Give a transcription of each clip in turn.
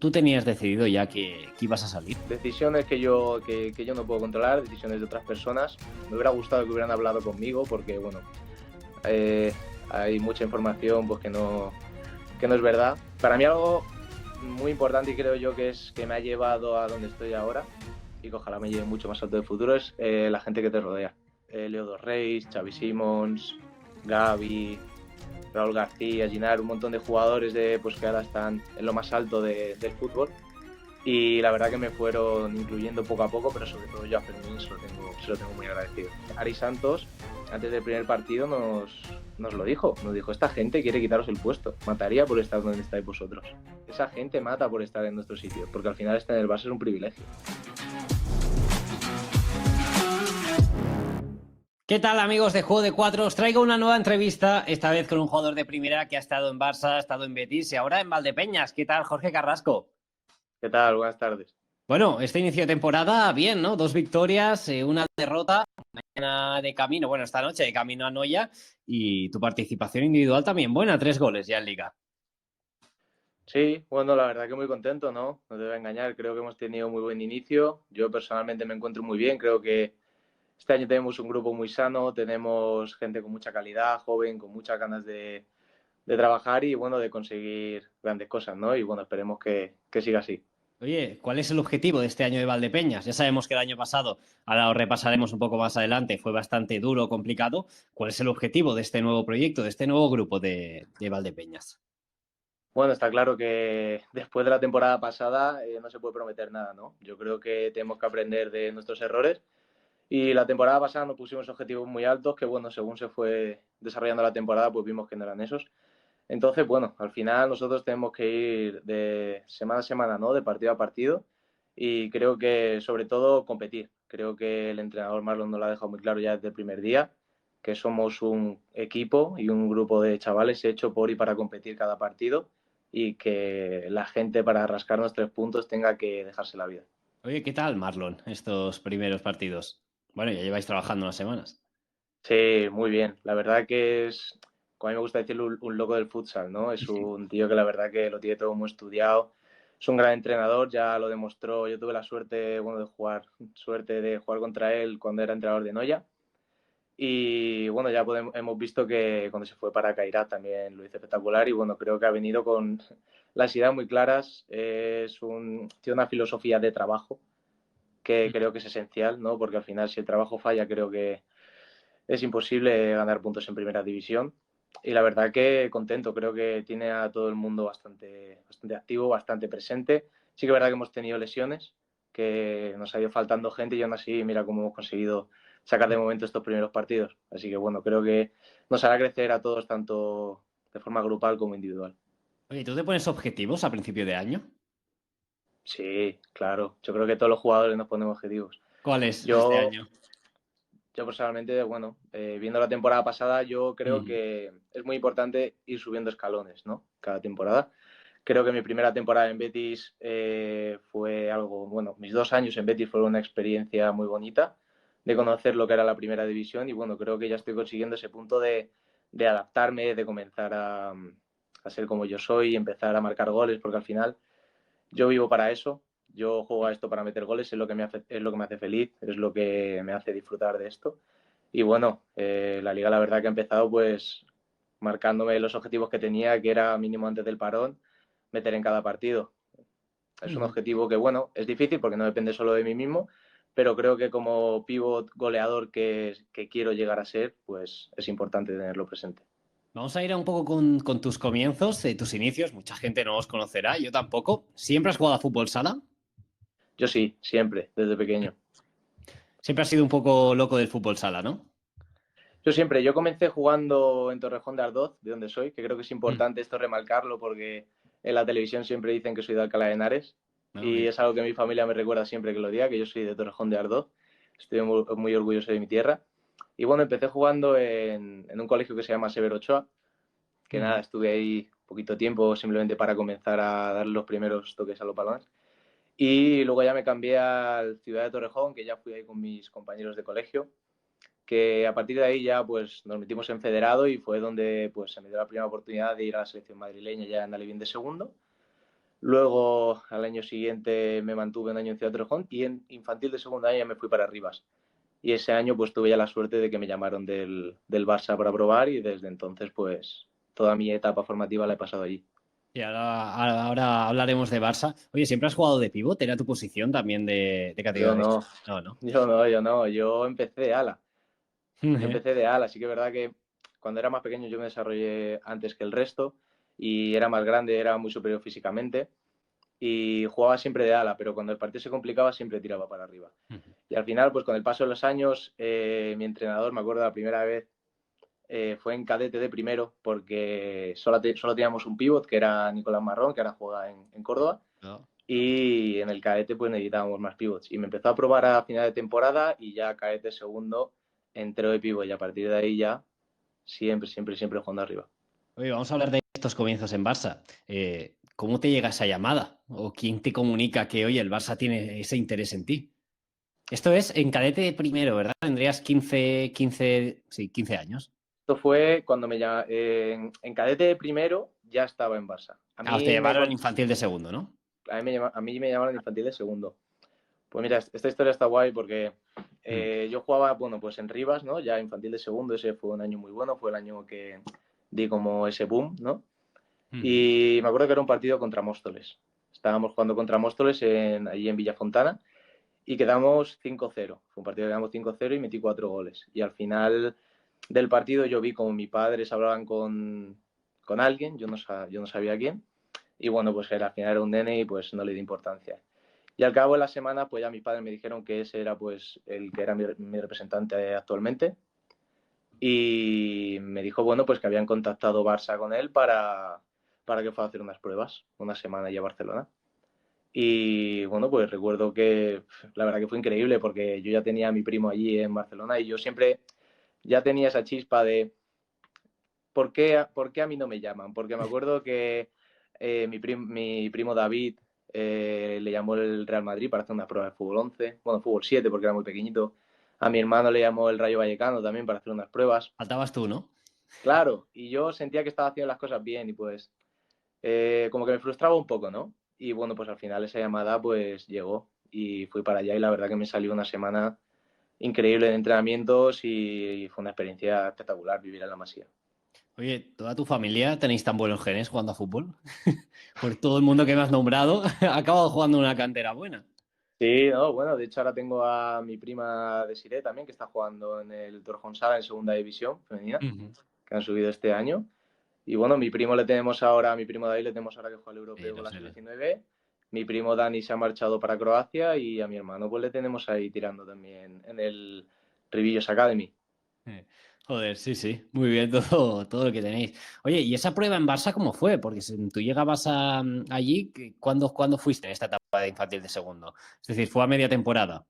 tú tenías decidido ya que ibas a salir? Decisiones que yo no puedo controlar, decisiones de otras personas. Me hubiera gustado que hubieran hablado conmigo porque, bueno, eh, hay mucha información pues, que no es verdad. Para mí algo muy importante y creo yo que me ha llevado a donde estoy ahora y que ojalá me lleve mucho más alto de futuro es la gente que te rodea. Leo Dos Reis, Xavi Simons, Gavi, Raúl García, Ginar, un montón de jugadores pues, que ahora están en lo más alto del fútbol. Y la verdad que me fueron incluyendo poco a poco, pero sobre todo yo a Fermín se lo tengo muy agradecido. Ari Santos, antes del primer partido, nos lo dijo. Nos dijo, esta gente quiere quitaros el puesto. Mataría por estar donde estáis vosotros. Esa gente mata por estar en nuestro sitio, porque al final estar en el Barça es un privilegio. ¿Qué tal, amigos de Juego de Cuatro? Os traigo una nueva entrevista, esta vez con un jugador de primera que ha estado en Barça, ha estado en Betis y ahora en Valdepeñas. ¿Qué tal, Jorge Carrasco? ¿Qué tal? Buenas tardes. Bueno, este inicio de temporada, bien, ¿no? 2 victorias, una derrota, mañana de camino, bueno, esta noche de camino a Noya y tu participación individual también buena, 3 goles ya en Liga. Sí, bueno, la verdad que muy contento, ¿no? No te voy a engañar, creo que hemos tenido muy buen inicio. Yo personalmente me encuentro muy bien, creo que este año tenemos un grupo muy sano, tenemos gente con mucha calidad, joven, con muchas ganas de trabajar y, bueno, de conseguir grandes cosas, ¿no? Y, bueno, esperemos que siga así. Oye, ¿cuál es el objetivo de este año de Valdepeñas? Ya sabemos que el año pasado, ahora lo repasaremos un poco más adelante, fue bastante duro, complicado. ¿Cuál es el objetivo de este nuevo proyecto, de este nuevo grupo de Valdepeñas? Bueno, está claro que después de la temporada pasada no se puede prometer nada, ¿no? Yo creo que tenemos que aprender de nuestros errores y la temporada pasada nos pusimos objetivos muy altos que, bueno, según se fue desarrollando la temporada, pues vimos que no eran esos. Entonces, bueno, al final nosotros tenemos que ir de semana a semana, ¿no? De partido a partido y creo que sobre todo competir. Creo que el entrenador Marlon nos lo ha dejado muy claro ya desde el primer día, que somos un equipo y un grupo de chavales hecho por y para competir cada partido y que la gente para rascarnos 3 puntos tenga que dejarse la vida. Oye, ¿qué tal, Marlon, estos primeros partidos? Bueno, ya lleváis trabajando unas semanas. Sí, muy bien. La verdad que es, como a mí me gusta decirlo, un loco del futsal, ¿no? Es un tío que la verdad que lo tiene todo muy estudiado. Es un gran entrenador, ya lo demostró. Yo tuve la suerte, bueno, de jugar contra él cuando era entrenador de Noya. Y bueno, ya hemos visto que cuando se fue para Kairat también lo hizo espectacular. Y bueno, creo que ha venido con las ideas muy claras. Tiene una filosofía de trabajo que creo que es esencial, ¿no? Porque al final, si el trabajo falla, creo que es imposible ganar puntos en primera división. Y la verdad que contento, creo que tiene a todo el mundo bastante activo, bastante presente. Sí que es verdad que hemos tenido lesiones, que nos ha ido faltando gente y aún así mira cómo hemos conseguido sacar de momento estos primeros partidos. Así que bueno, creo que nos hará crecer a todos tanto de forma grupal como individual. Oye, ¿tú te pones objetivos a principio de año? Sí, claro. Yo creo que todos los jugadores nos ponemos objetivos. ¿Cuáles este Yo, año? Yo personalmente, bueno, viendo la temporada pasada, yo creo Mm. que es muy importante ir subiendo escalones, ¿no? Cada temporada. Creo que mi primera temporada en Betis fue algo, bueno, mis 2 años en Betis fueron una experiencia muy bonita de conocer lo que era la primera división y bueno, creo que ya estoy consiguiendo ese punto de adaptarme, de comenzar a ser como yo soy y empezar a marcar goles, porque al final yo vivo para eso, yo juego a esto para meter goles, es lo que me hace feliz, es lo que me hace disfrutar de esto. Y bueno, la liga la verdad que ha empezado pues marcándome los objetivos que tenía, que era mínimo antes del parón, meter en cada partido. Es un Mm. objetivo que, bueno, es difícil porque no depende solo de mí mismo, pero creo que como pívot goleador que quiero llegar a ser, pues es importante tenerlo presente. Vamos a ir un poco con tus comienzos, tus inicios. Mucha gente no os conocerá, yo tampoco. ¿Siempre has jugado a fútbol sala? Yo sí, siempre, desde pequeño. Siempre has sido un poco loco del fútbol sala, ¿no? Yo comencé jugando en Torrejón de Ardoz, de donde soy, que creo que es Mm. importante esto remarcarlo porque en la televisión siempre dicen que soy de Alcalá de Henares No, y mira. es algo que mi familia me recuerda siempre que lo diga, que yo soy de Torrejón de Ardoz. Estoy muy orgulloso de mi tierra. Y bueno, empecé jugando en un colegio que se llama Severo Ochoa, que nada, Mm. estuve ahí poquito tiempo simplemente para comenzar a dar los primeros toques a los balones. Y luego ya me cambié al Ciudad de Torrejón, que ya fui ahí con mis compañeros de colegio, que a partir de ahí ya pues nos metimos en federado y fue donde pues se me dio la primera oportunidad de ir a la selección madrileña ya en Alevín de segundo. Luego, al año siguiente me mantuve un año en Ciudad Torrejón y en infantil de segundo año ya me fui para Rivas. Y ese año pues tuve ya la suerte de que me llamaron del Barça para probar y desde entonces pues toda mi etapa formativa la he pasado allí. Y ahora hablaremos de Barça. Oye, ¿siempre has jugado de pívot? ¿Era tu posición también de Yo categoría? no, No, no. yo no, yo empecé de ala. Yo empecé de ala, sí que es verdad que cuando era más pequeño yo me desarrollé antes que el resto y era más grande, era muy superior físicamente y jugaba siempre de ala, pero cuando el partido se complicaba siempre tiraba para arriba. Y al final, pues con el paso de los años, mi entrenador, me acuerdo la primera vez, fue en cadete de primero, porque solo teníamos un pívot, que era Nicolás Marrón, que ahora juega en Córdoba, No. y en el cadete pues necesitábamos más pivots. Y me empezó a probar a final de temporada y ya cadete segundo entró de pivot y a partir de ahí ya siempre jugando arriba. Oye, vamos a hablar de estos comienzos en Barça. ¿Cómo te llega esa llamada? ¿O quién te comunica que, oye, el Barça tiene ese interés en ti? Esto es en cadete primero, ¿verdad? Tendrías 15 años. Esto fue cuando en cadete de primero ya estaba en Barça. Ah, te llevaron infantil de segundo, ¿no? A mí me llamaron infantil de segundo. Pues mira, esta historia está guay porque yo jugaba, bueno, pues en Rivas, ¿no? Ya infantil de segundo, ese fue un año muy bueno, fue el año que di como ese boom, ¿no? Y me acuerdo que era un partido contra Móstoles. Estábamos jugando contra Móstoles allí en Villafontana y quedamos 5-0. Fue un partido que quedamos 5-0 y metí 4 goles. Y al final del partido yo vi como mis padres hablaban con alguien, yo no sabía quién. Y bueno, pues al final era un nene y pues no le di importancia. Y al cabo de la semana, pues ya mis padres me dijeron que ese era pues el que era mi representante actualmente. Y me dijo, bueno, pues que habían contactado Barça con él para que fuera a hacer unas pruebas, una semana allá a Barcelona. Y bueno, pues recuerdo que la verdad que fue increíble porque yo ya tenía a mi primo allí en Barcelona y yo siempre ya tenía esa chispa de por qué a mí no me llaman? Porque me acuerdo que mi primo David le llamó el Real Madrid para hacer unas pruebas de fútbol 11, bueno, fútbol 7 porque era muy pequeñito. A mi hermano le llamó el Rayo Vallecano también para hacer unas pruebas. Faltabas tú, ¿no? Claro, y yo sentía que estaba haciendo las cosas bien y pues como que me frustraba un poco, ¿no? Y bueno, pues al final esa llamada pues llegó y fui para allá y la verdad que me salió una semana increíble de entrenamientos y fue una experiencia espectacular vivir en la Masía. Oye, ¿toda tu familia tenéis tan buenos genes jugando a fútbol? Por todo el mundo que me has nombrado, ha acabado jugando en una cantera buena. Sí, no, bueno, de hecho ahora tengo a mi prima Desiree también, que está jugando en el Torrejón Sala en segunda división femenina, que han subido este año. Y bueno, mi primo le tenemos ahora, a mi primo David le tenemos ahora que juega el europeo con Lo la sé, lo sé. sub-19. Mi primo Dani se ha marchado para Croacia y a mi hermano pues le tenemos ahí tirando también en el Rivillos Academy. Joder, sí, sí, muy bien todo lo que tenéis. Oye, ¿y esa prueba en Barça cómo fue? Porque si tú llegabas allí, ¿cuándo fuiste en esta etapa de infantil de segundo? Es decir, fue a media temporada.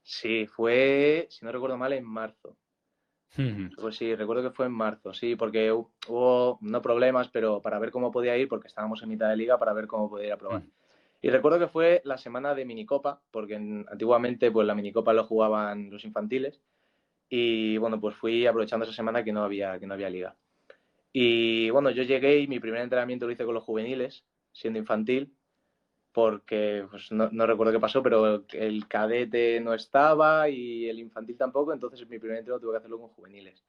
Sí, fue, si no recuerdo mal, en marzo. Ujú. Pues sí, recuerdo que fue en marzo, sí, porque hubo no problemas, pero para ver cómo podía ir, porque estábamos en mitad de liga, para ver cómo podía ir a probar. Y recuerdo que fue la semana de minicopa, porque antiguamente pues la minicopa lo jugaban los infantiles. Y bueno, pues fui aprovechando esa semana que no había liga. Y bueno, yo llegué y mi primer entrenamiento lo hice con los juveniles, siendo infantil, porque pues no recuerdo qué pasó, pero el cadete no estaba y el infantil tampoco, entonces mi primer entrenamiento tuve que hacerlo con juveniles.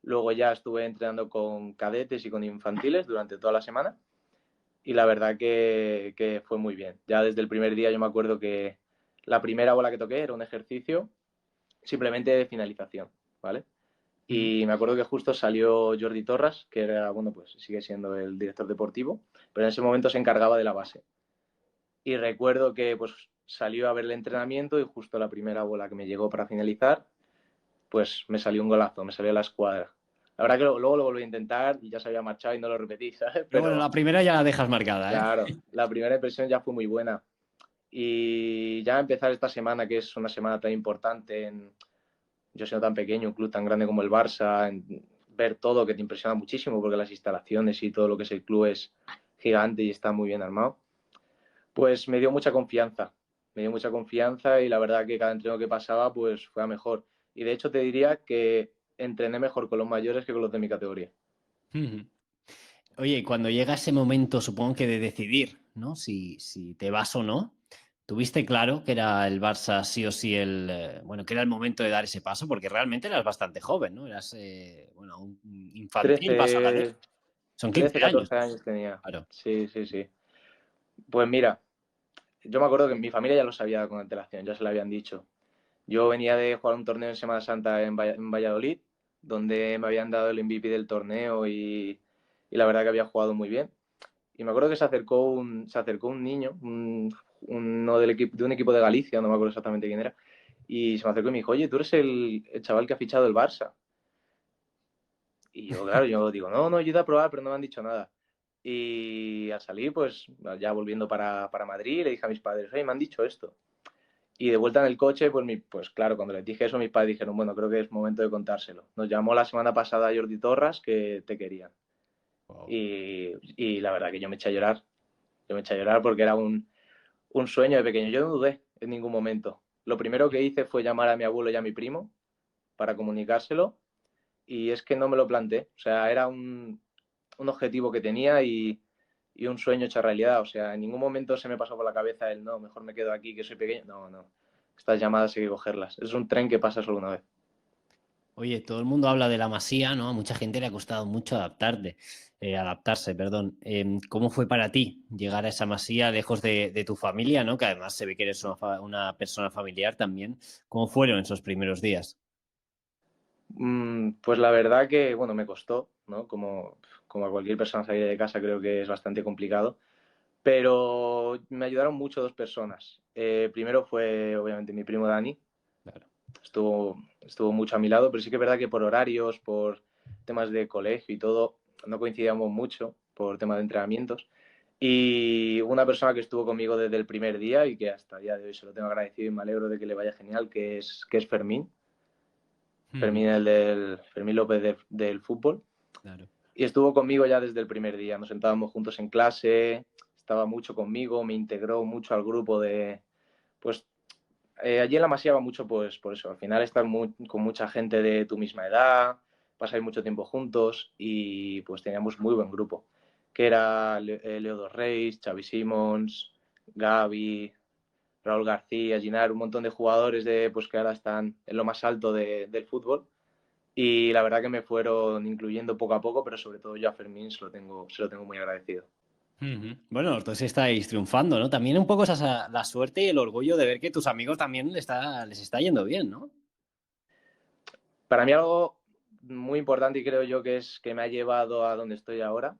Luego ya estuve entrenando con cadetes y con infantiles durante toda la semana y la verdad que fue muy bien. Ya desde el primer día yo me acuerdo que la primera bola que toqué era un ejercicio simplemente de finalización, ¿vale? Y me acuerdo que justo salió Jordi Torras, que era, bueno, pues sigue siendo el director deportivo, pero en ese momento se encargaba de la base. Y recuerdo que pues salió a ver el entrenamiento y justo la primera bola que me llegó para finalizar, pues me salió un golazo, me salió a la escuadra. La verdad que luego lo volví a intentar y ya se había marchado y no lo repetí, ¿sabes? Pero bueno, Pero la primera ya la dejas marcada, ¿eh? claro, la primera impresión ya fue muy buena. Y ya empezar esta semana, que es una semana tan importante, yo siendo tan pequeño, un club tan grande como el Barça, ver todo que te impresiona muchísimo porque las instalaciones y todo lo que es el club es gigante y está muy bien armado, pues me dio mucha confianza y la verdad que cada entreno que pasaba pues fue a mejor. Y de hecho te diría que entrené mejor con los mayores que con los de mi categoría. Ujú. Oye, y cuando llega ese momento, supongo que de decidir, ¿no? Si te vas o no. ¿Tuviste claro que era el Barça sí o sí bueno, que era el momento de dar ese paso? Porque realmente eras bastante joven, ¿no? Eras, bueno, un infantil paso a la ley. 13, Son 15 13, años, 14 años tenía. claro. Sí, sí, sí. Pues mira, yo me acuerdo que mi familia ya lo sabía con antelación, ya se lo habían dicho. Yo venía de jugar un torneo en Semana Santa en Valladolid, donde me habían dado el MVP del torneo y la verdad que había jugado muy bien. Y me acuerdo que se acercó un niño, uno de un equipo de Galicia, no me acuerdo exactamente quién era, y se me acercó y me dijo, oye, tú eres el chaval que ha fichado el Barça. Y yo, claro, yo digo, no, no, yo he ido a probar, pero no me han dicho nada. Y al salir, pues ya volviendo para Madrid, le dije a mis padres, oye, me han dicho esto. Y de vuelta en el coche, pues claro, cuando les dije eso, mis padres dijeron, bueno, creo que es momento de contárselo. Nos llamó la semana pasada Jordi Torras que te querían. Wow. Y la verdad que yo me eché a llorar. Yo me eché a llorar porque era un sueño de pequeño. Yo no dudé en ningún momento. Lo primero que hice fue llamar a mi abuelo y a mi primo para comunicárselo y es que no me lo planteé. O sea, era un objetivo que tenía y un sueño hecho realidad. O sea, en ningún momento se me pasó por la cabeza el no, mejor me quedo aquí que soy pequeño. No, no. Estas llamadas hay que cogerlas. Es un tren que pasa solo una vez. Oye, todo el mundo habla de la Masía, ¿no? A mucha gente le ha costado mucho adaptarse, perdón. ¿Cómo fue para ti llegar a esa Masía lejos de tu familia, ¿no? Que además se ve que eres una persona familiar también. ¿Cómo fueron esos primeros días? Pues la verdad que, bueno, me costó, ¿no? Como a cualquier persona salir de casa creo que es bastante complicado, pero me ayudaron mucho dos personas. Primero fue, obviamente, mi primo Dani, Claro. estuvo mucho a mi lado, pero sí que es verdad que por horarios, por temas de colegio y todo, no coincidíamos mucho por temas de entrenamientos. Y una persona que estuvo conmigo desde el primer día y que hasta el día de hoy se lo tengo agradecido y me alegro de que le vaya genial, que es Fermín. Ujú. Fermín López del fútbol. Claro. Y estuvo conmigo ya desde el primer día. Nos sentábamos juntos en clase, estaba mucho conmigo, me integró mucho al grupo pues allí en la Masía va mucho pues por eso. Al final estar con mucha gente de tu misma edad, pasáis mucho tiempo juntos y pues teníamos muy buen grupo. Que era Leo Dos Reis, Xavi Simons, Gaby, Raúl García, Ginar, un montón de jugadores pues que ahora están en lo más alto del fútbol y la verdad que me fueron incluyendo poco a poco, pero sobre todo yo a Fermín se lo tengo muy agradecido. Ujú. Bueno, los dos estáis triunfando, ¿no? También un poco esa la suerte y el orgullo de ver que tus amigos también les está yendo bien, ¿no? Para mí algo muy importante y creo yo que es que me ha llevado a donde estoy ahora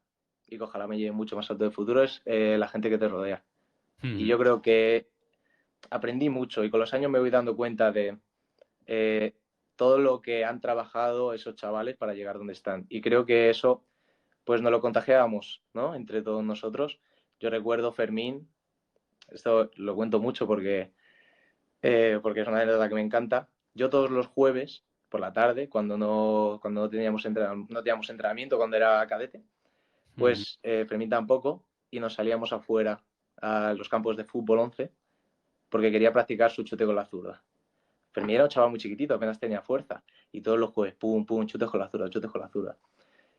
y que ojalá me lleve mucho más alto de futuro es la gente que te rodea. Y Ujú. yo creo que aprendí mucho y con los años me voy dando cuenta de eh, todo lo que han trabajado esos chavales para llegar donde están. Y creo que eso pues nos lo contagiábamos, ¿no? Entre todos nosotros. Yo recuerdo Fermín, esto lo cuento mucho porque es una anécdota que me encanta. Yo todos los jueves por la tarde, cuando no teníamos entrenamiento, cuando era cadete, Ujú. pues Fermín tampoco, y nos salíamos afuera a los campos de fútbol 11 porque quería practicar su chute con la zurda. Fermín era un chaval muy chiquitito, apenas tenía fuerza, y todos los jueves, pum, pum, chutes con la zurda, chutes con la zurda.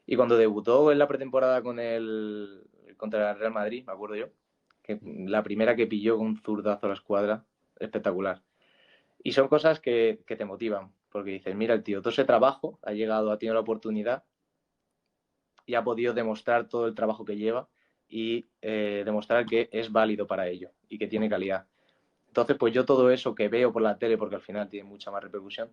Y cuando debutó en la pretemporada contra el Real Madrid, me acuerdo yo, que la primera que pilló con un zurdazo a la escuadra, espectacular. Y son cosas que te motivan, porque dices, mira, el tío, todo ese trabajo ha llegado, ha tenido la oportunidad y ha podido demostrar todo el trabajo que lleva y demostrar que es válido para ello y que tiene calidad. Entonces, pues yo todo eso que veo por la tele, porque al final tiene mucha más repercusión,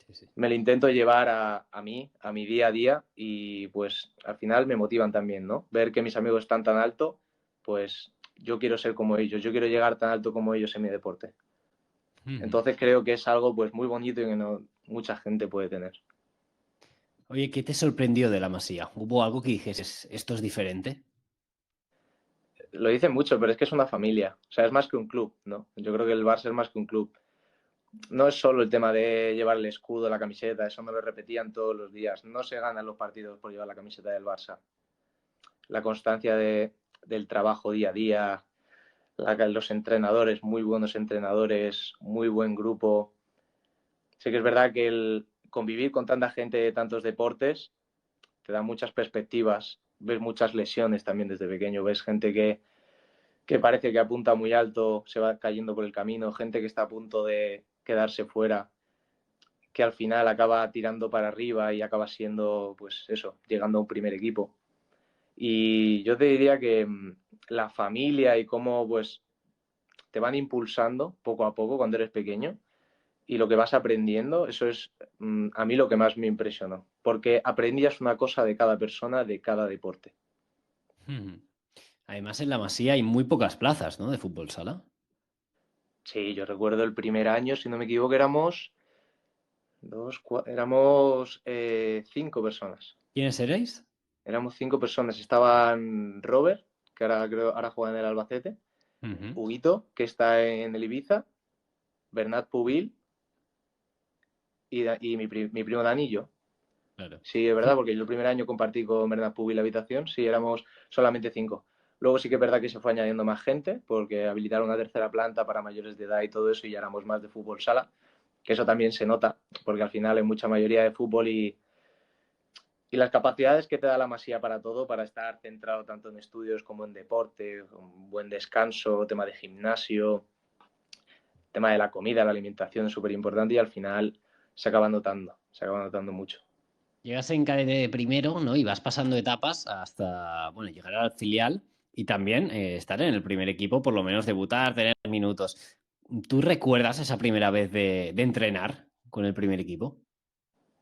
Sí, sí. me lo intento llevar a mí, a mi día a día y pues al final me motivan también, ¿no? Ver que mis amigos están tan alto, pues yo quiero ser como ellos, yo quiero llegar tan alto como ellos en mi deporte. Ujú. Entonces creo que es algo pues muy bonito y que no mucha gente puede tener. Oye, ¿qué te sorprendió de la Masía? ¿Hubo algo que dijes, esto es diferente? Lo dicen mucho, pero es que es una familia. O sea, es más que un club, ¿no? Yo creo que el Barça es más que un club. No es solo el tema de llevar el escudo, la camiseta, eso me lo repetían todos los días. No se ganan los partidos por llevar la camiseta del Barça. La constancia del trabajo día a día, los entrenadores, muy buenos entrenadores, muy buen grupo. Sí que es verdad que el convivir con tanta gente de tantos deportes te da muchas perspectivas, ves muchas lesiones también desde pequeño, ves gente que parece que apunta muy alto, se va cayendo por el camino, gente que está a punto de quedarse fuera, que al final acaba tirando para arriba y acaba siendo, pues eso, llegando a un primer equipo. Y yo te diría que la familia y cómo pues te van impulsando poco a poco cuando eres pequeño y lo que vas aprendiendo, eso es a mí lo que más me impresionó, porque aprendías una cosa de cada persona, de cada deporte. Ujú. Además, en la Masía hay muy pocas plazas, ¿no? De fútbol sala. Sí, yo recuerdo el primer año, si no me equivoco, éramos éramos 5 personas. ¿Quiénes seréis? Éramos 5 personas. Estaban Robert, que ahora creo ahora juega en el Albacete, Ujú. Huguito, que está en el Ibiza, Bernat Pubil y mi primo Dani y yo. Claro. Sí, es verdad, porque yo el primer año compartí con Bernat Pubil la habitación, sí, éramos solamente 5. Luego sí que es verdad que se fue añadiendo más gente, porque habilitaron una tercera planta para mayores de edad y todo eso, y ya éramos más de fútbol sala, que eso también se nota, porque al final hay mucha mayoría de fútbol y las capacidades que te da la Masía para todo, para estar centrado tanto en estudios como en deporte, un buen descanso, tema de gimnasio, tema de la comida, la alimentación es súper importante y al final se acaba notando mucho. Llegas en cadete de primero, ¿no? Y vas pasando etapas hasta, bueno, llegar al filial y también estar en el primer equipo, por lo menos debutar, tener minutos. ¿Tú recuerdas esa primera vez de entrenar con el primer equipo?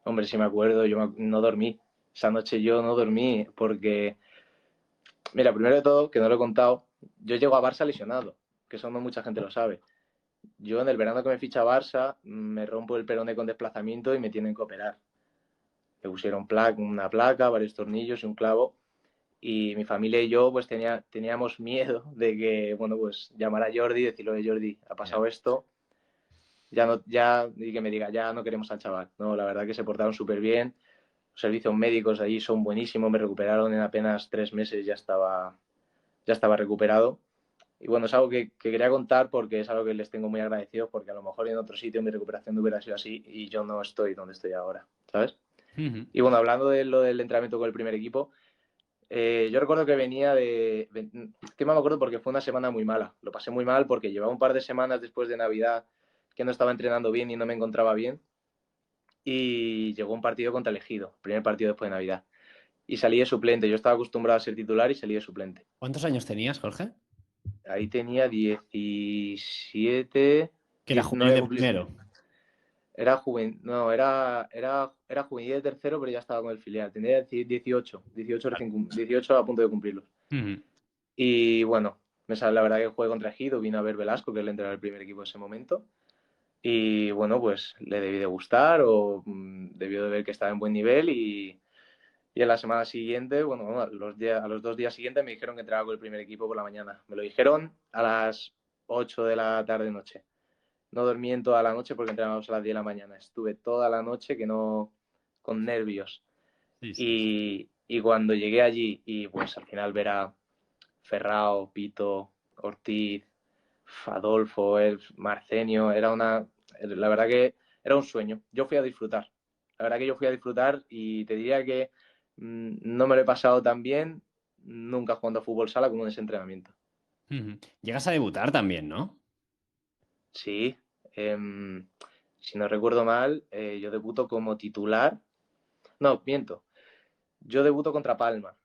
Hombre, si me acuerdo, no dormí. Esa noche yo no dormí porque, mira, primero de todo, que no lo he contado, yo llego a Barça lesionado, que eso no mucha gente lo sabe. Yo en el verano que me ficha a Barça me rompo el peroné con desplazamiento y me tienen que operar. Me pusieron una placa, varios tornillos y un clavo. Y mi familia y yo pues teníamos miedo de que, bueno, pues llamar a Jordi y decirle, oye Jordi, ha Ya. pasado esto, ya no, ya, y que me diga, ya no queremos al chaval. No, la verdad que se portaron súper bien, los servicios médicos allí son buenísimos, me recuperaron en apenas 3 meses, ya estaba recuperado. Y bueno, es algo que quería contar porque es algo que les tengo muy agradecido porque a lo mejor en otro sitio mi recuperación no hubiera sido así y yo no estoy donde estoy ahora, ¿sabes? Ujú. Y bueno, hablando de lo del entrenamiento con el primer equipo, yo recuerdo que venía que me acuerdo porque fue una semana muy mala. Lo pasé muy mal porque llevaba un par de semanas después de Navidad que no estaba entrenando bien y no me encontraba bien. Y llegó un partido contra el Ejido, primer partido después de Navidad. Y salí de suplente. Yo estaba acostumbrado a ser titular y salí de suplente. ¿Cuántos años tenías, Jorge? Ahí tenía 17, Que era no juvenil había de cumplido. primero. Era juvenil, no, era juvenil de tercero, pero ya estaba con el filial. Tenía 18 18 a punto de cumplirlos. Ujú. Y bueno, la verdad que jugué contra Ejido, vino a ver Velasco, que es el entrenador del primer equipo en ese momento. Y bueno, pues le debí de gustar o debió de ver que estaba en buen nivel y en la semana siguiente, bueno, a los 2 días siguientes me dijeron que entraba con el primer equipo por la mañana. Me lo dijeron a las 8 de la tarde noche. No dormí en toda la noche porque entrenábamos a las 10 de la mañana. Estuve toda la noche que no, con nervios. Sí, sí. Y cuando llegué allí y pues al final ver a Ferrao, Pito, Ortiz, Adolfo, el Marcenio, la verdad que era un sueño. Yo fui a disfrutar. La verdad que yo fui a disfrutar y te diría que no me lo he pasado tan bien nunca jugando a fútbol sala como en ese entrenamiento. Ujú. Llegas a debutar también, ¿no? Sí, si no recuerdo mal, yo debuto como titular. No, miento. Yo debuto contra Palma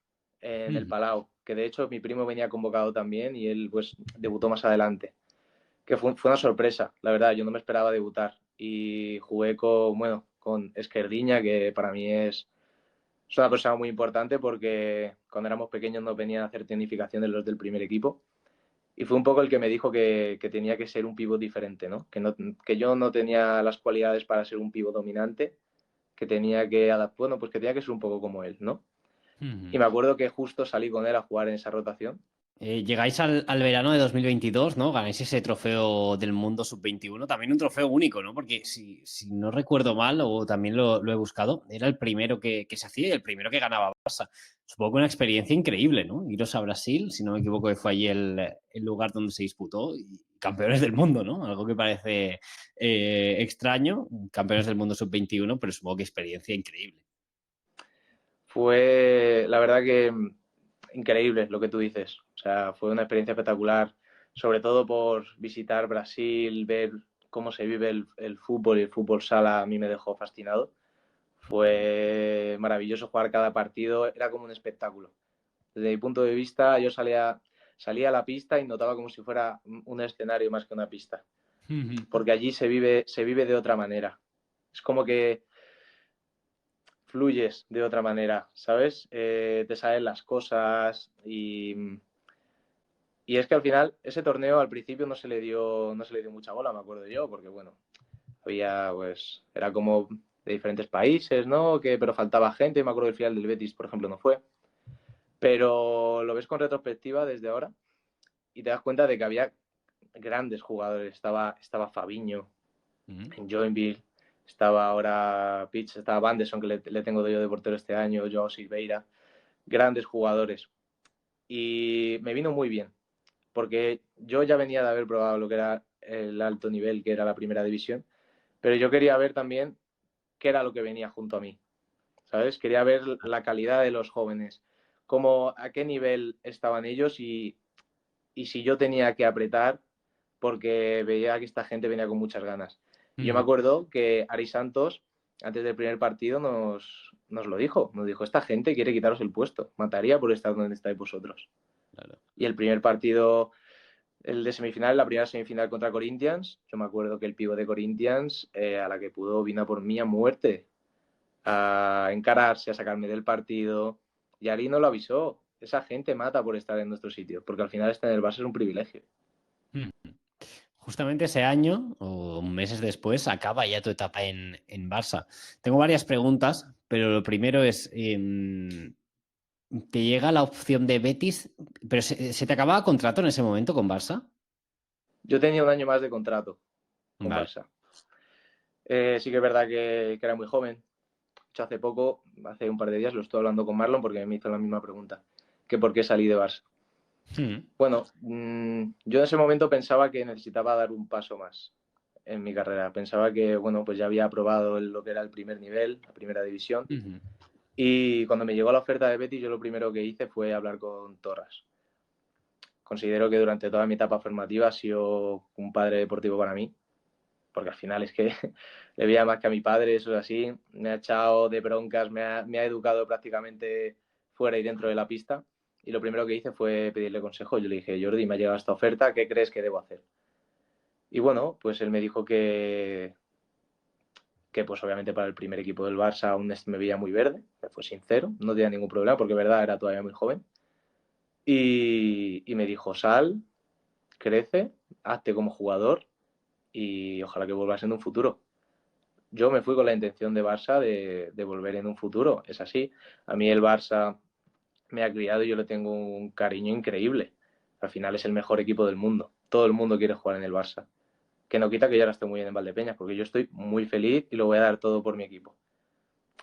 en el Ujú. Palau, que de hecho mi primo venía convocado también y él pues debutó más adelante. Que fue una sorpresa, la verdad, yo no me esperaba debutar. Y jugué bueno, con Esquerdiña, que para mí es una persona muy importante porque cuando éramos pequeños nos venían a hacer tecnificaciones los del primer equipo. Y fue un poco el que me dijo que tenía que ser un pívot diferente, ¿no? Que yo no tenía las cualidades para ser un pívot dominante, que tenía que bueno, pues que tenía que ser un poco como él, ¿no? Ujú. Y me acuerdo que justo salí con él a jugar en esa rotación. Llegáis al verano de 2022, ¿no? Ganáis ese trofeo del mundo sub-21, también un trofeo único, ¿no? Porque si no recuerdo mal, o también lo he buscado, era el primero que se hacía y el primero que ganaba Barça. Supongo que una experiencia increíble, ¿no? Iros a Brasil, si no me equivoco, que fue allí el lugar donde se disputó, y campeones del mundo, ¿no? Algo que parece extraño, campeones del mundo sub-21, pero supongo que experiencia increíble. Fue, la verdad que increíble lo que tú dices. O O sea, fue una experiencia espectacular, sobre todo por visitar Brasil, ver cómo se vive el fútbol y el fútbol sala a mí me dejó fascinado. Fue maravilloso jugar cada partido, era como un espectáculo. Desde mi punto de vista, yo salía a la pista y notaba como si fuera un escenario más que una pista. Porque allí se vive de otra manera. Es como que fluyes de otra manera, ¿sabes? Te salen las cosas y es que al final ese torneo al principio no se le dio mucha bola, me acuerdo yo, porque bueno, había pues, era como de diferentes países, ¿no? Pero faltaba gente, me acuerdo del final del Betis, por ejemplo, no fue. Pero lo ves con retrospectiva desde ahora y te das cuenta de que había grandes jugadores. Estaba Fabiño en Joinville, estaba ahora Pitch, estaba Banderson, que le tengo yo de portero este año, Joao Silveira, grandes jugadores. Y me vino muy bien, porque yo ya venía de haber probado lo que era el alto nivel, que era la primera división, pero yo quería ver también qué era lo que venía junto a mí, ¿sabes? Quería ver la calidad de los jóvenes, cómo, a qué nivel estaban ellos y si yo tenía que apretar porque veía que esta gente venía con muchas ganas. Y yo me acuerdo que Ari Santos, antes del primer partido, nos lo dijo. Nos dijo, esta gente quiere quitaros el puesto. Mataría por estar donde estáis vosotros. Claro. Y el primer partido, el de semifinal, la primera semifinal contra Corinthians, yo me acuerdo que el pivo de Corinthians, a la que pudo, vino por mí a muerte, a encararse, a sacarme del partido. Y Ari no lo avisó. Esa gente mata por estar en nuestro sitio, porque al final estar en el Barça es un privilegio. Justamente ese año, o meses después, acaba ya tu etapa en Barça. Tengo varias preguntas, pero lo primero es, ¿te llega la opción de Betis? ¿Pero se te acababa contrato en ese momento con Barça? Yo tenía un año más de contrato con Vale. Barça. Sí que es verdad que era muy joven. De hecho, hace poco, hace un par de días, lo estuve hablando con Marlon porque me hizo la misma pregunta, que por qué salí de Barça. Bueno, yo en ese momento pensaba que necesitaba dar un paso más en mi carrera. Pensaba que, bueno, pues ya había aprobado lo que era el primer nivel, la primera división. Y cuando me llegó la oferta de Betis, yo lo primero que hice fue hablar con Torras. Considero que durante toda mi etapa formativa ha sido un padre deportivo para mí, porque al final es que le veía más que a mi padre, eso es así, me ha echado de broncas, me ha educado prácticamente fuera y dentro de la pista, y lo primero que hice fue pedirle consejo. Yo le dije, Jordi, me ha llegado esta oferta, ¿qué crees que debo hacer? Y bueno, pues él me dijo que pues obviamente para el primer equipo del Barça aún me veía muy verde, me fue sincero, no tenía ningún problema, porque verdad era todavía muy joven, y me dijo, sal, crece, hazte como jugador, y ojalá que vuelvas en un futuro. Yo me fui con la intención de Barça de volver en un futuro, es así. A mí el Barça me ha criado y yo le tengo un cariño increíble. Al final es el mejor equipo del mundo. Todo el mundo quiere jugar en el Barça. Que no quita que yo ahora estoy muy bien en Valdepeñas, porque yo estoy muy feliz y lo voy a dar todo por mi equipo.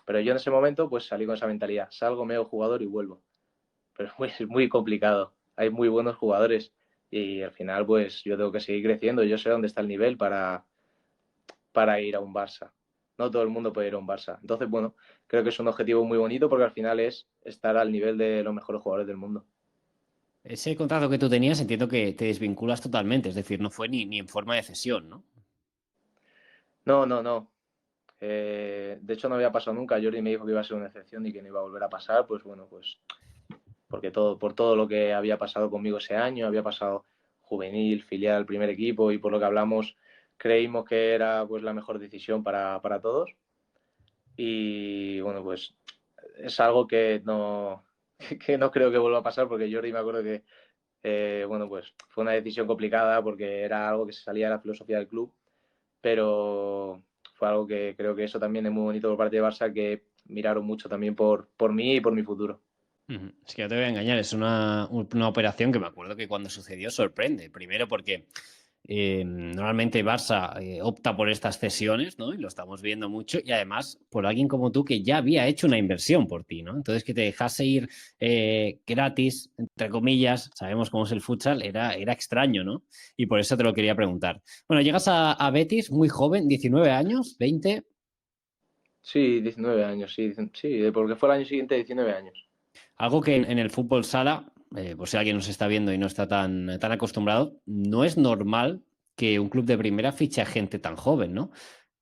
Pero yo en ese momento pues salí con esa mentalidad. Salgo, me hago jugador y vuelvo. Pero es muy complicado. Hay muy buenos jugadores y al final pues yo tengo que seguir creciendo. Yo sé dónde está el nivel para ir a un Barça. No todo el mundo puede ir a un Barça. Entonces, bueno, creo que es un objetivo muy bonito porque al final es estar al nivel de los mejores jugadores del mundo. Ese contrato que tú tenías, entiendo que te desvinculas totalmente, es decir, no fue ni en forma de cesión, ¿no? No, no, no. De hecho, no había pasado nunca. Jordi me dijo que iba a ser una excepción y que no iba a volver a pasar. Pues bueno, pues porque por todo lo que había pasado conmigo ese año, había pasado juvenil, filial, primer equipo y por lo que hablamos, creímos que era pues la mejor decisión para todos. Y bueno, pues es algo que no creo que vuelva a pasar porque Jordi me acuerdo que bueno, pues fue una decisión complicada porque era algo que se salía de la filosofía del club, pero fue algo que creo que eso también es muy bonito por parte de Barça, que miraron mucho también por mí y por mi futuro. Es que no te voy a engañar, es una operación que me acuerdo que cuando sucedió sorprende. Primero porque normalmente Barça opta por estas cesiones, ¿no? Y lo estamos viendo mucho. Y además por alguien como tú que ya había hecho una inversión por ti, ¿no? Entonces que te dejase ir gratis, entre comillas, sabemos cómo es el futsal, era extraño, ¿no? Y por eso te lo quería preguntar. Bueno, llegas a Betis muy joven, 19 años, 20. Sí, 19 años, sí, sí, porque fue el año siguiente 19 años. Algo que en el fútbol sala por si alguien nos está viendo y no está tan acostumbrado, no es normal que un club de primera fiche a gente tan joven, ¿no?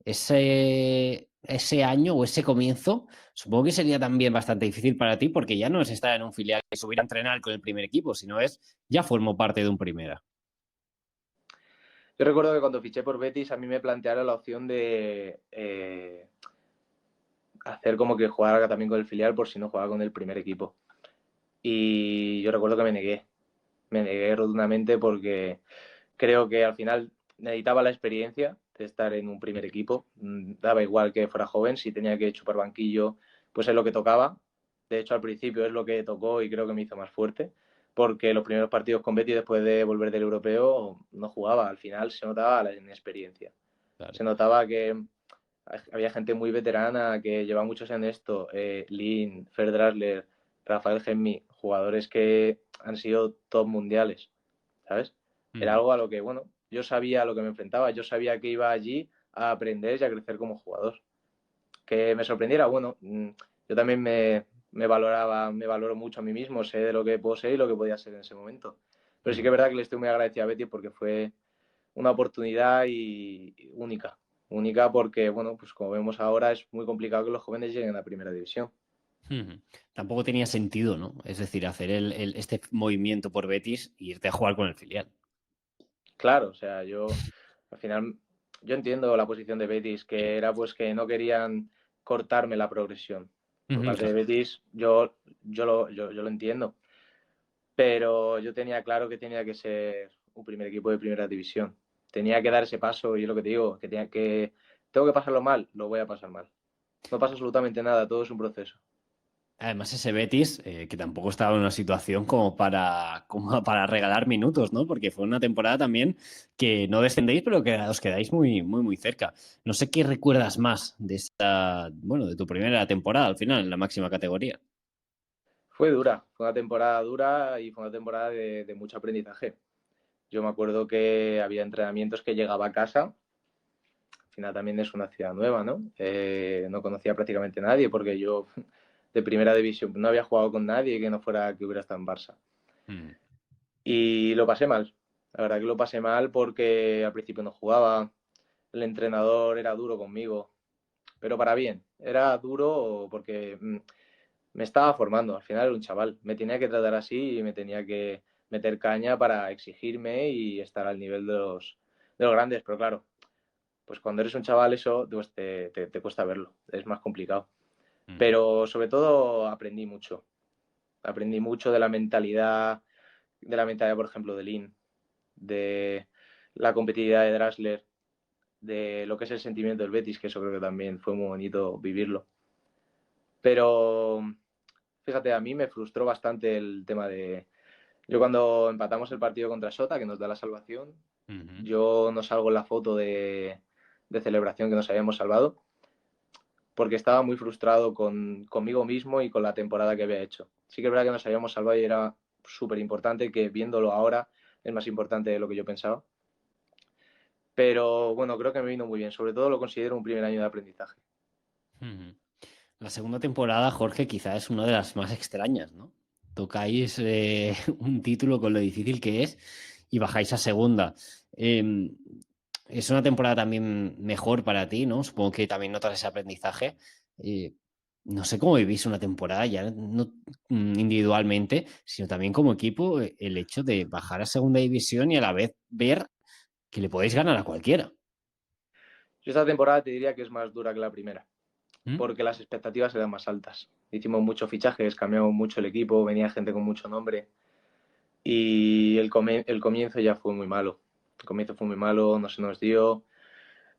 Ese año o ese comienzo, supongo que sería también bastante difícil para ti porque ya no es estar en un filial y subir a entrenar con el primer equipo, sino es ya formo parte de un primera. Yo recuerdo que cuando fiché por Betis a mí me plantearon la opción de hacer como que jugara también con el filial por si no jugaba con el primer equipo. Y yo recuerdo que me negué rotundamente porque creo que al final necesitaba la experiencia de estar en un primer equipo. Daba igual que fuera joven, si tenía que chupar banquillo, pues es lo que tocaba. De hecho, al principio es lo que tocó y creo que me hizo más fuerte, porque los primeros partidos con Betis después de volver del europeo no jugaba. Al final se notaba la inexperiencia. Claro. Se notaba que había gente muy veterana que lleva muchos en esto. Lin, Fer Drasler, Rafael Gemmi, jugadores que han sido top mundiales, ¿sabes? Era algo a lo que, bueno, yo sabía a lo que me enfrentaba, yo sabía que iba allí a aprender y a crecer como jugador. Que me sorprendiera, bueno, yo también me valoraba, me valoro mucho a mí mismo, sé de lo que puedo ser y lo que podía ser en ese momento. Pero sí que es verdad que le estoy muy agradecido a Betty porque fue una oportunidad única. Única porque, bueno, pues como vemos ahora es muy complicado que los jóvenes lleguen a primera división. Tampoco tenía sentido, ¿no? Es decir, hacer este movimiento por Betis e irte a jugar con el filial. Claro, o sea, yo al final yo entiendo la posición de Betis, que era pues que no querían cortarme la progresión. Por parte de Claro. Betis, yo lo entiendo, pero yo tenía claro que tenía que ser un primer equipo de primera división. Tenía que dar ese paso y es lo que te digo, tengo que pasarlo mal, lo voy a pasar mal. No pasa absolutamente nada, todo es un proceso. Además, ese Betis, que tampoco estaba en una situación como para regalar minutos, ¿no? Porque fue una temporada también que no descendéis, pero que os quedáis muy, muy, muy cerca. No sé qué recuerdas más de bueno, de tu primera temporada al final, en la máxima categoría. Fue dura, fue una temporada dura y fue una temporada de mucho aprendizaje. Yo me acuerdo que había entrenamientos que llegaba a casa, al final también es una ciudad nueva, ¿no? No conocía prácticamente a nadie porque yo de primera división no había jugado con nadie que no fuera que hubiera estado en Barça. Mm. Y lo pasé mal, la verdad que lo pasé mal porque al principio no jugaba, el entrenador era duro conmigo, pero para bien, era duro porque me estaba formando, al final era un chaval, me tenía que tratar así y me tenía que meter caña para exigirme y estar al nivel de los grandes, pero claro, pues cuando eres un chaval eso pues te cuesta verlo, es más complicado. Mm. Pero sobre todo aprendí mucho de la mentalidad, por ejemplo, de Lin, de la competitividad de Drasler, de lo que es el sentimiento del Betis, que eso creo que también fue muy bonito vivirlo. Pero fíjate, a mí me frustró bastante el tema de... Yo cuando empatamos el partido contra Sota, que nos da la salvación, Ujú. yo no salgo en la foto de celebración que nos habíamos salvado, porque estaba muy frustrado conmigo mismo y con la temporada que había hecho. Sí que es verdad que nos habíamos salvado y era súper importante, que viéndolo ahora es más importante de lo que yo pensaba. Pero bueno, creo que me vino muy bien. Sobre todo lo considero un primer año de aprendizaje. Ujú. La segunda temporada, Jorge, quizá es una de las más extrañas, ¿no? Tocáis un título con lo difícil que es y bajáis a segunda. Eh, es una temporada también mejor para ti, ¿no? Supongo que también notas ese aprendizaje. Eh, no sé cómo vivís una temporada ya, no individualmente, sino también como equipo, el hecho de bajar a segunda división y a la vez ver que le podéis ganar a cualquiera. Yo esta temporada te diría que es más dura que la primera, ¿Mm? porque las expectativas eran más altas. Hicimos muchos fichajes, cambiamos mucho el equipo, venía gente con mucho nombre y el comienzo ya fue muy malo. El comienzo fue muy malo, no se nos dio.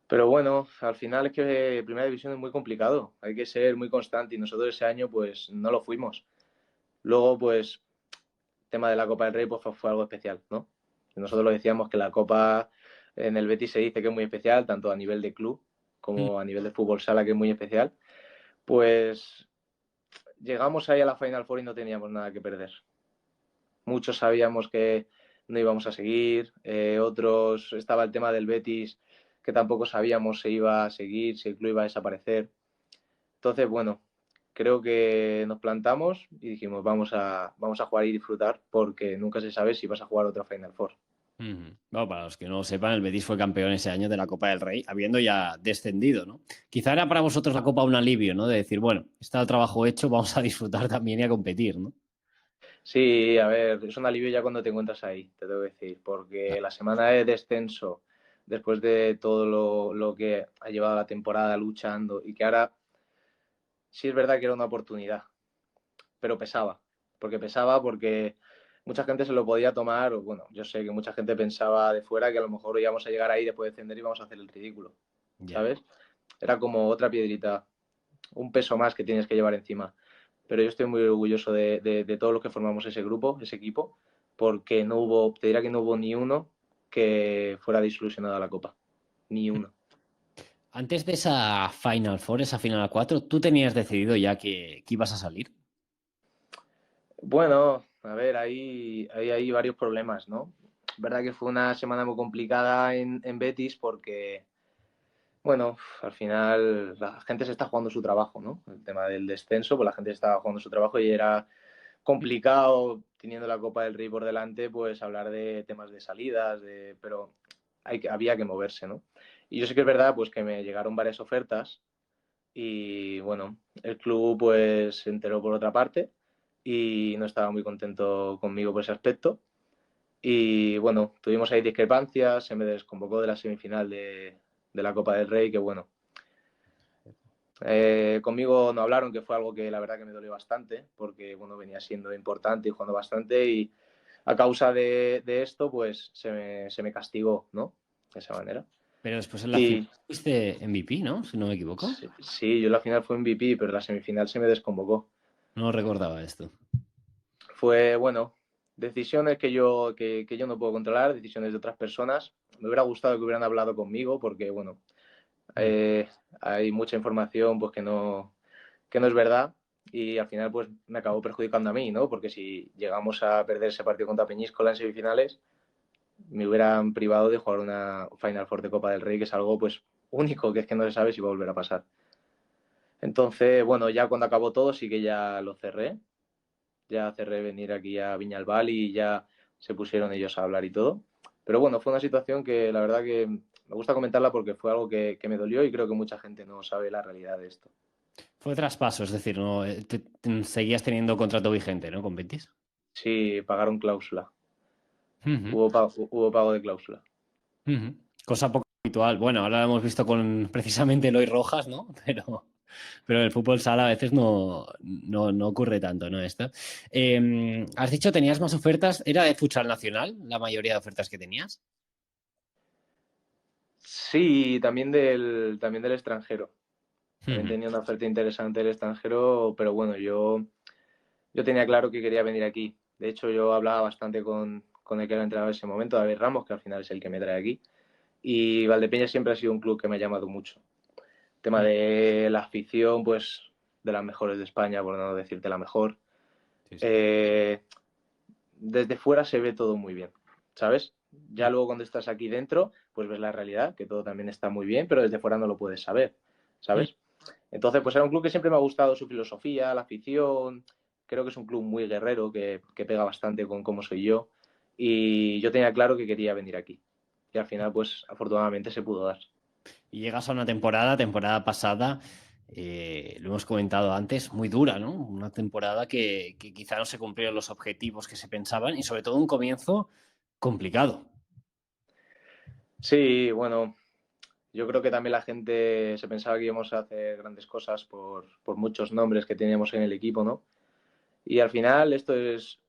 Pero bueno, al final es que Primera División es muy complicado, hay que ser muy constante y nosotros ese año pues no lo fuimos. Luego pues el tema de la Copa del Rey pues fue algo especial, ¿no? Nosotros lo decíamos que la Copa en el Betis se dice que es muy especial, tanto a nivel de club ¿Mm? como a nivel de fútbol sala que es muy especial. Pues llegamos ahí a la Final Four y no teníamos nada que perder. Muchos sabíamos que no íbamos a seguir, otros estaba el tema del Betis que tampoco sabíamos si iba a seguir, si el club iba a desaparecer. Entonces, bueno, creo que nos plantamos y dijimos, vamos a jugar y disfrutar porque nunca se sabe si vas a jugar otra Final Four. Bueno, para los que no lo sepan, el Betis fue campeón ese año de la Copa del Rey, habiendo ya descendido, ¿no? Quizá era para vosotros la Copa un alivio, ¿no? De decir, bueno, está el trabajo hecho, vamos a disfrutar también y a competir, ¿no? Sí, a ver, es un alivio ya cuando te encuentras ahí, te tengo que decir, porque la semana de descenso, después de todo lo que ha llevado la temporada luchando y que ahora sí es verdad que era una oportunidad, pero pesaba porque mucha gente se lo podía tomar, o bueno, yo sé que mucha gente pensaba de fuera que a lo mejor íbamos a llegar ahí después de descender y íbamos a hacer el ridículo, Ya. ¿sabes? Era como otra piedrita, un peso más que tienes que llevar encima. Pero yo estoy muy orgulloso de todos los que formamos ese grupo, ese equipo, porque no hubo, te diría que no hubo ni uno que fuera desilusionado a la Copa, ni uno. Antes de esa Final Four, esa Final 4, ¿tú tenías decidido ya que ibas a salir? Bueno, a ver, hay varios problemas, ¿no? Verdad que fue una semana muy complicada en Betis porque, bueno, al final la gente se está jugando su trabajo, ¿no? El tema del descenso, pues la gente estaba jugando su trabajo y era complicado, teniendo la Copa del Rey por delante, pues hablar de temas de salidas, pero había que moverse, ¿no? Y yo sé que es verdad, pues que me llegaron varias ofertas y bueno, el club pues se enteró por otra parte y no estaba muy contento conmigo por ese aspecto. Y bueno, tuvimos ahí discrepancias, se me desconvocó de la semifinal de la Copa del Rey, que bueno, conmigo no hablaron, que fue algo que la verdad que me dolió bastante, porque bueno, venía siendo importante y jugando bastante y a causa de esto, pues se me castigó, ¿no? De esa manera. Pero después en la final Y fuiste MVP, ¿no? Si no me equivoco. sí, sí, yo en la final fue MVP, pero en la semifinal se me desconvocó. No recordaba esto. Fue, bueno, decisiones que yo no puedo controlar, decisiones de otras personas. Me hubiera gustado que hubieran hablado conmigo porque, bueno, Mm. eh, hay mucha información pues que no es verdad y al final pues me acabó perjudicando a mí, ¿no? Porque si llegamos a perder ese partido contra Peñíscola en semifinales, me hubieran privado de jugar una Final Four de Copa del Rey, que es algo pues único, que es que no se sabe si va a volver a pasar. Entonces, bueno, ya cuando acabó todo sí que ya lo cerré, ya cerré venir aquí a Viñalbal y ya se pusieron ellos a hablar y todo. Pero bueno, fue una situación que la verdad que me gusta comentarla porque fue algo que me dolió y creo que mucha gente no sabe la realidad de esto. Fue traspaso, es decir, no seguías teniendo contrato vigente, ¿no? Con Betis. Sí, pagaron cláusula. Ujú, Hubo pago de cláusula. ujú. Cosa poco habitual. Bueno, ahora lo hemos visto con precisamente Eloy Rojas, ¿no? Pero en el fútbol sala a veces no ocurre tanto, ¿no? Esto. Has dicho tenías más ofertas. ¿Era de futsal nacional la mayoría de ofertas que tenías? Sí, también del extranjero. También Ujú. tenía una oferta interesante del extranjero, pero bueno, yo tenía claro que quería venir aquí. De hecho, yo hablaba bastante con el que era entrenador en ese momento, David Ramos, que al final es el que me trae aquí. Y Valdepeñas siempre ha sido un club que me ha llamado mucho. El tema de la afición, pues de las mejores de España, por no decirte la mejor. Sí, sí. Eh, Desde fuera se ve todo muy bien, ¿sabes? Ya luego cuando estás aquí dentro, pues ves la realidad, que todo también está muy bien, pero desde fuera no lo puedes saber, Mm. ¿sabes? Entonces, pues era un club que siempre me ha gustado su filosofía, la afición. Creo que es un club muy guerrero, que pega bastante con cómo soy yo. Y yo tenía claro que quería venir aquí. Y al final, pues afortunadamente se pudo dar. Y llegas a una temporada pasada, lo hemos comentado antes, muy dura, ¿no? Una temporada que quizá no se cumplieron los objetivos que se pensaban y sobre todo un comienzo complicado. Sí, bueno, yo creo que también la gente se pensaba que íbamos a hacer grandes cosas por muchos nombres que teníamos en el equipo, ¿no? Y al final esto es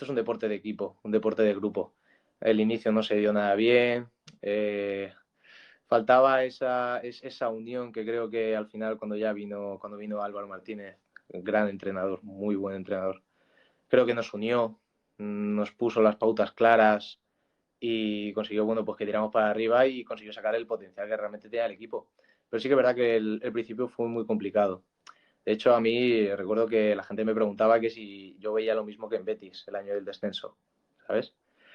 un deporte de equipo, un deporte de grupo. El inicio no se dio nada bien, faltaba esa unión que creo que al final cuando vino Álvaro Martínez, gran entrenador, muy buen entrenador, creo que nos unió, nos puso las pautas claras y consiguió, bueno, pues que tiramos para arriba y consiguió sacar el potencial que realmente tenía el equipo. Pero sí que es verdad que el principio fue muy complicado. De hecho, a mí recuerdo que la gente me preguntaba que si yo veía lo mismo que en Betis el año del descenso, ¿sabes?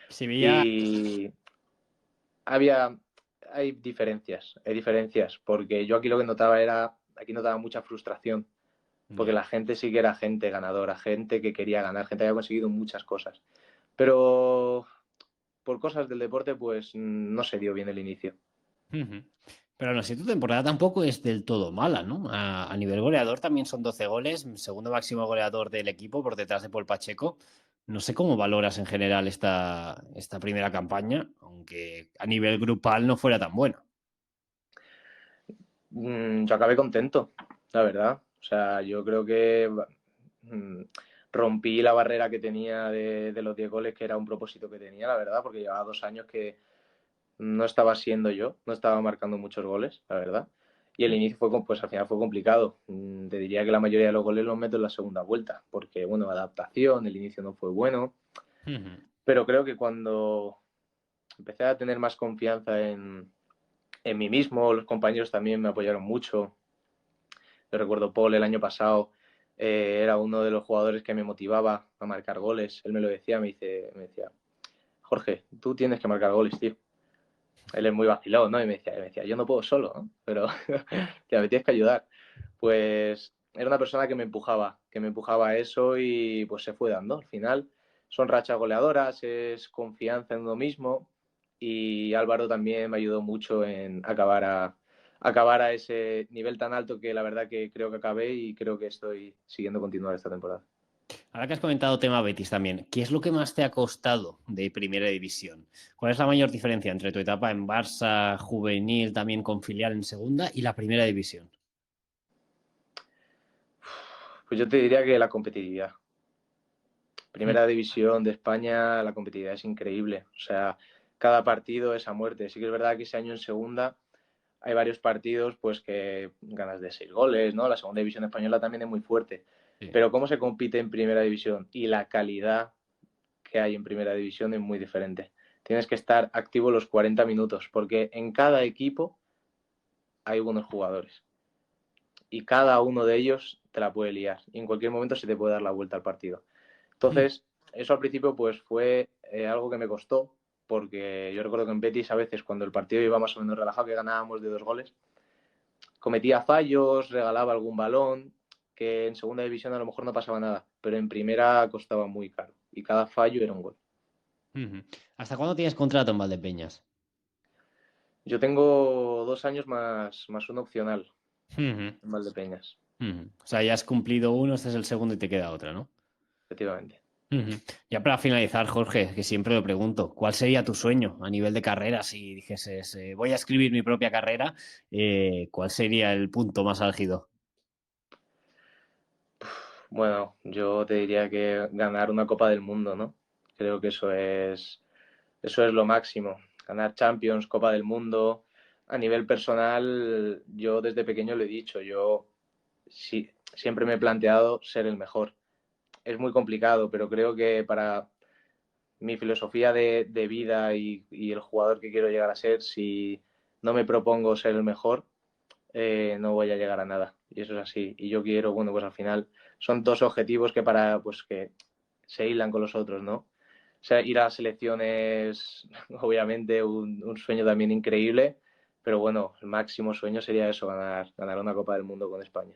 Se veía, Y había, hay diferencias, porque yo aquí lo que notaba aquí notaba mucha frustración, porque Ya. la gente sí que era gente ganadora, gente que quería ganar, gente que había conseguido muchas cosas. Pero por cosas del deporte, pues no se dio bien el inicio. Ujú. Pero aún así tu temporada tampoco es del todo mala, ¿no? A nivel goleador también son 12 goles, segundo máximo goleador del equipo por detrás de Paul Pacheco. No sé cómo valoras en general esta primera campaña, aunque a nivel grupal no fuera tan bueno. Yo acabé contento, la verdad. O sea, yo creo que mm, rompí la barrera que tenía de los 10 goles, que era un propósito que tenía, la verdad, porque llevaba 2 años que no estaba siendo yo, no estaba marcando muchos goles, la verdad. Y el inicio pues al final fue complicado. Te diría que la mayoría de los goles los meto en la segunda vuelta, porque bueno, adaptación, el inicio no fue bueno, Ujú. pero creo que cuando empecé a tener más confianza en mí mismo, los compañeros también me apoyaron mucho. Yo recuerdo Paul el año pasado, era uno de los jugadores que me motivaba a marcar goles. Él me lo decía, me decía, Jorge, tú tienes que marcar goles, tío. Él es muy vacilón, ¿no? Y me decía yo no puedo solo, ¿no? Pero te me tienes que ayudar. Pues era una persona que me empujaba a eso y pues se fue dando. Al final son rachas goleadoras, es confianza en uno mismo y Álvaro también me ayudó mucho en acabar a ese nivel tan alto que la verdad que creo que acabé y creo que estoy siguiendo continuar esta temporada. Ahora que has comentado tema Betis también, ¿qué es lo que más te ha costado de Primera División? ¿Cuál es la mayor diferencia entre tu etapa en Barça, juvenil, también con filial en Segunda y la Primera División? Pues yo te diría que la competitividad. Primera división de España, la competitividad es increíble. O sea, cada partido es a muerte. Sí que es verdad que ese año en segunda hay varios partidos pues que ganas de 6 goles, ¿no? La segunda división española también es muy fuerte. Sí. Pero cómo se compite en primera división y la calidad que hay en primera división es muy diferente. Tienes que estar activo los 40 minutos porque en cada equipo hay buenos jugadores y cada uno de ellos te la puede liar y en cualquier momento se te puede dar la vuelta al partido. Entonces, eso al principio pues fue algo que me costó, porque yo recuerdo que en Betis a veces cuando el partido iba más o menos relajado, que ganábamos de 2 goles, cometía fallos, regalaba algún balón, que en segunda división a lo mejor no pasaba nada, pero en primera costaba muy caro y cada fallo era un gol. Ujú. ¿Hasta cuándo tienes contrato en Valdepeñas? Yo tengo 2 años más un opcional Ujú, en Valdepeñas, ujú. O sea, ya has cumplido uno, este es el segundo y te queda otra, ¿no? efectivamente. Ujú. Ya para finalizar, Jorge, que siempre lo pregunto, ¿cuál sería tu sueño a nivel de carrera? Si dijeses, voy a escribir mi propia carrera, ¿cuál sería el punto más álgido? Bueno, yo te diría que ganar una Copa del Mundo, ¿no? Creo que eso es lo máximo. Ganar Champions, Copa del Mundo. A nivel personal, yo desde pequeño lo he dicho, yo sí, siempre me he planteado ser el mejor. Es muy complicado, pero creo que para mi filosofía de vida y el jugador que quiero llegar a ser, si no me propongo ser el mejor, no voy a llegar a nada. Y eso es así. Y yo quiero, bueno, pues al final son dos objetivos que pues que se hilan con los otros, ¿no? O sea, ir a las selecciones, obviamente, un sueño también increíble, pero bueno, el máximo sueño sería eso, ganar una Copa del Mundo con España.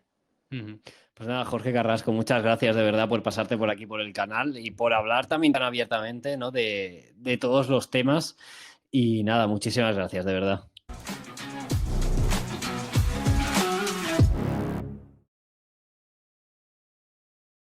Ujú. Pues nada, Jorge Carrasco, muchas gracias de verdad por pasarte por aquí por el canal y por hablar también tan abiertamente, ¿no? De todos los temas. Y nada, muchísimas gracias, de verdad.